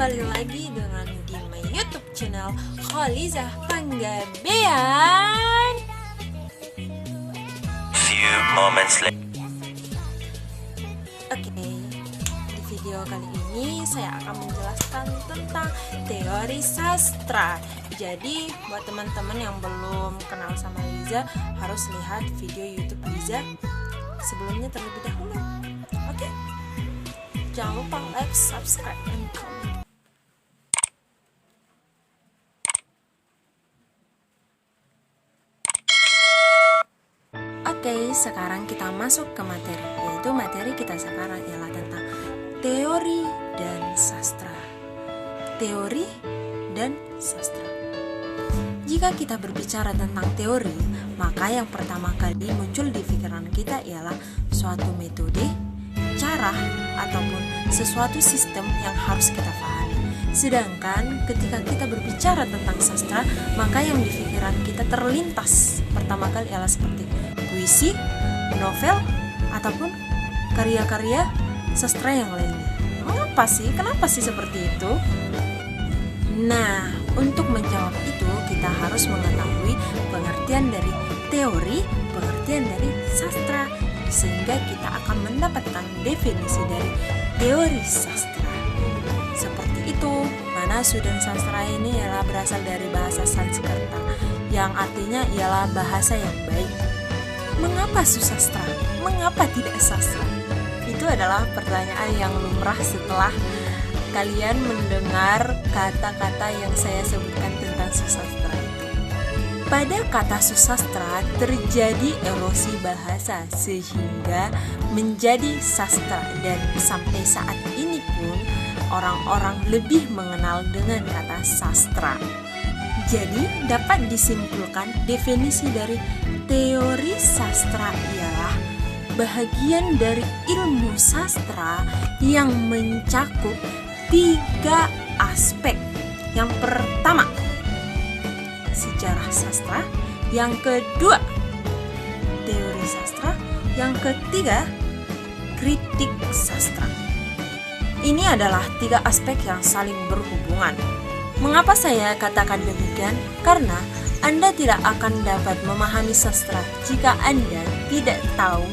kembali lagi dengan di my YouTube channel Khalizah Panggabean. Few moments later. Oke, di video kali ini saya akan menjelaskan tentang teori sastra. Jadi buat teman-teman yang belum kenal sama Liza, harus lihat video YouTube Liza sebelumnya terlebih dahulu. Oke, jangan lupa like, subscribe, and comment. Oke, sekarang kita masuk ke materi, yaitu materi kita sekarang ialah tentang teori dan sastra. Teori dan sastra. Jika kita berbicara tentang teori, maka yang pertama kali muncul di pikiran kita ialah suatu metode, cara, ataupun sesuatu sistem yang harus kita pahami. Sedangkan ketika kita berbicara tentang sastra, maka yang di pikiran kita terlintas pertama kali ialah seperti puisi, novel, ataupun karya-karya sastra yang lainnya. Kenapa sih seperti itu? Nah, untuk menjawab itu kita harus mengetahui pengertian dari teori, pengertian dari sastra, sehingga kita akan mendapatkan definisi dari teori sastra. Seperti itu, mana Sudan sastra ini ialah berasal dari bahasa Sanskerta, yang artinya ialah bahasa yang baik. Mengapa susastra? Mengapa tidak sastra? Itu adalah pertanyaan yang lumrah setelah kalian mendengar kata-kata yang saya sebutkan tentang susastra itu. Pada kata susastra terjadi erosi bahasa sehingga menjadi sastra, dan sampai saat ini pun orang-orang lebih mengenal dengan kata sastra. Jadi dapat disimpulkan definisi dari teori sastra ialah bahagian dari ilmu sastra yang mencakup 3 aspek. Yang pertama, sejarah sastra. Yang kedua, teori sastra. Yang ketiga, kritik sastra. Ini adalah 3 aspek yang saling berhubungan. Mengapa saya katakan demikian? Karena Anda tidak akan dapat memahami sastra jika Anda tidak tahu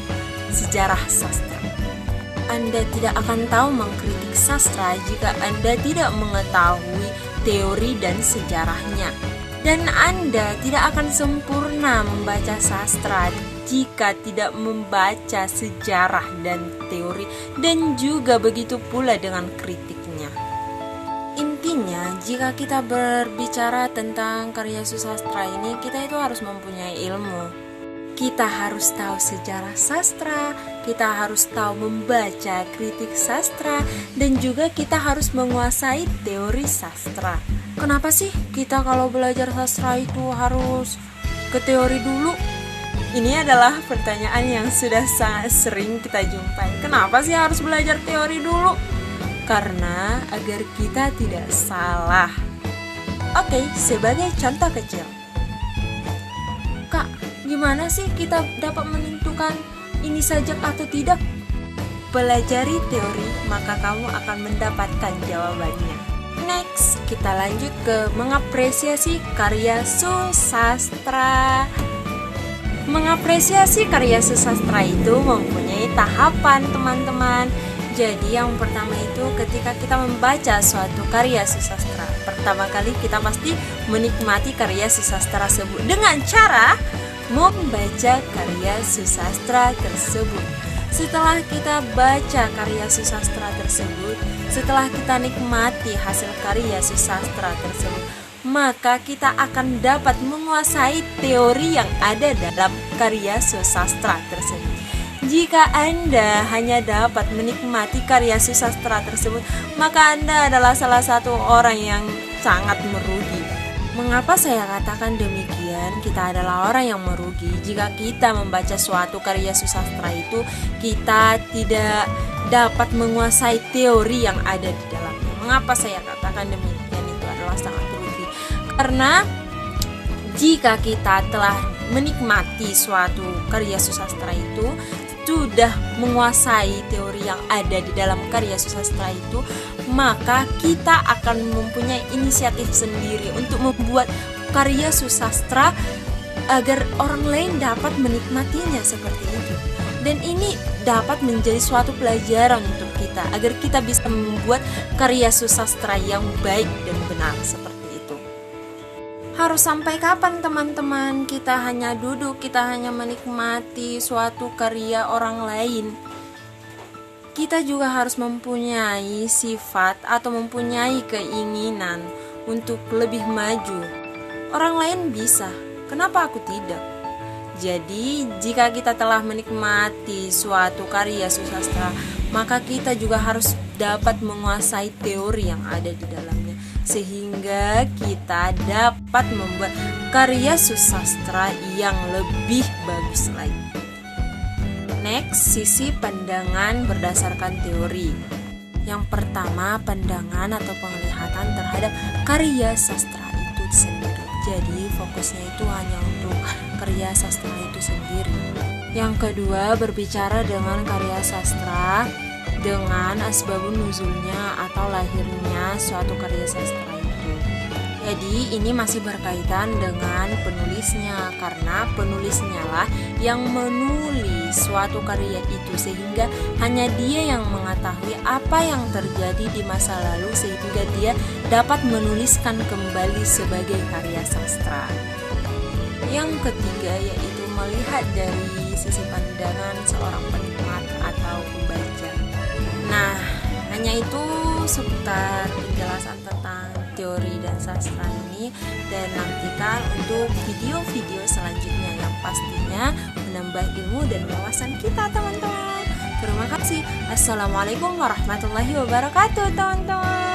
sejarah sastra. Anda tidak akan tahu mengkritik sastra jika Anda tidak mengetahui teori dan sejarahnya. Dan Anda tidak akan sempurna membaca sastra jika tidak membaca sejarah dan teori, dan juga begitu pula dengan kritiknya. Intinya, jika kita berbicara tentang karya susastra ini, kita itu harus mempunyai ilmu. Kita harus tahu sejarah sastra, kita harus tahu membaca kritik sastra, dan juga kita harus menguasai teori sastra. Kenapa sih kita kalau belajar sastra itu harus ke teori dulu? Ini adalah pertanyaan yang sudah sangat sering kita jumpai. Kenapa sih harus belajar teori dulu? Karena agar kita tidak salah. Oke, sebagai contoh kecil. Kak, gimana sih kita dapat menentukan ini sajak atau tidak? Pelajari teori, maka kamu akan mendapatkan jawabannya. Next, kita lanjut ke mengapresiasi karya susastra. Mengapresiasi karya susastra itu mempunyai tahapan, teman-teman. Jadi yang pertama itu ketika kita membaca suatu karya susastra, pertama kali kita pasti menikmati karya susastra tersebut dengan cara membaca karya susastra tersebut. Setelah kita baca karya susastra tersebut, setelah kita nikmati hasil karya susastra tersebut, maka kita akan dapat menguasai teori yang ada dalam karya susastra tersebut. Jika Anda hanya dapat menikmati karya susastra tersebut, maka Anda adalah salah satu orang yang sangat merugi. Mengapa saya katakan demikian? Kita adalah orang yang merugi jika kita membaca suatu karya susastra itu kita tidak dapat menguasai teori yang ada di dalamnya. Mengapa saya katakan demikian? Itu adalah sangat rugi. Karena jika kita telah menikmati suatu karya sastra itu, sudah menguasai teori yang ada di dalam karya sastra itu, maka kita akan mempunyai inisiatif sendiri untuk membuat karya sastra agar orang lain dapat menikmatinya seperti itu. Dan ini dapat menjadi suatu pelajaran untuk kita agar kita bisa membuat karya sastra yang baik dan benar seperti itu. Harus sampai kapan teman-teman kita hanya duduk, kita hanya menikmati suatu karya orang lain? Kita juga harus mempunyai sifat atau mempunyai keinginan untuk lebih maju. Orang lain bisa, kenapa aku tidak? Jadi, jika kita telah menikmati suatu karya sastra, maka kita juga harus dapat menguasai teori yang ada di dalamnya, sehingga kita dapat membuat karya sastra yang lebih bagus lagi. Next, sisi pandangan berdasarkan teori. Yang pertama, pandangan atau penglihatan terhadap karya sastra itu sendiri. Jadi, fokusnya itu hanya untuk karya sastra itu sendiri. Yang kedua, berbicara dengan karya sastra dengan asbabun nuzulnya atau lahirnya suatu karya sastra itu. Jadi ini masih berkaitan dengan penulisnya, karena penulisnya lah yang menulis suatu karya itu, sehingga hanya dia yang mengetahui apa yang terjadi di masa lalu, sehingga dia dapat menuliskan kembali sebagai karya sastra. Yang ketiga yaitu melihat dari sisi pandangan seorang penikmat atau pembaca. Nah, hanya itu seputar penjelasan tentang teori dan sastra ini, dan nantikan untuk video-video selanjutnya yang pastinya menambah ilmu dan wawasan kita teman-teman. Terima kasih. Assalamualaikum warahmatullahi wabarakatuh teman-teman.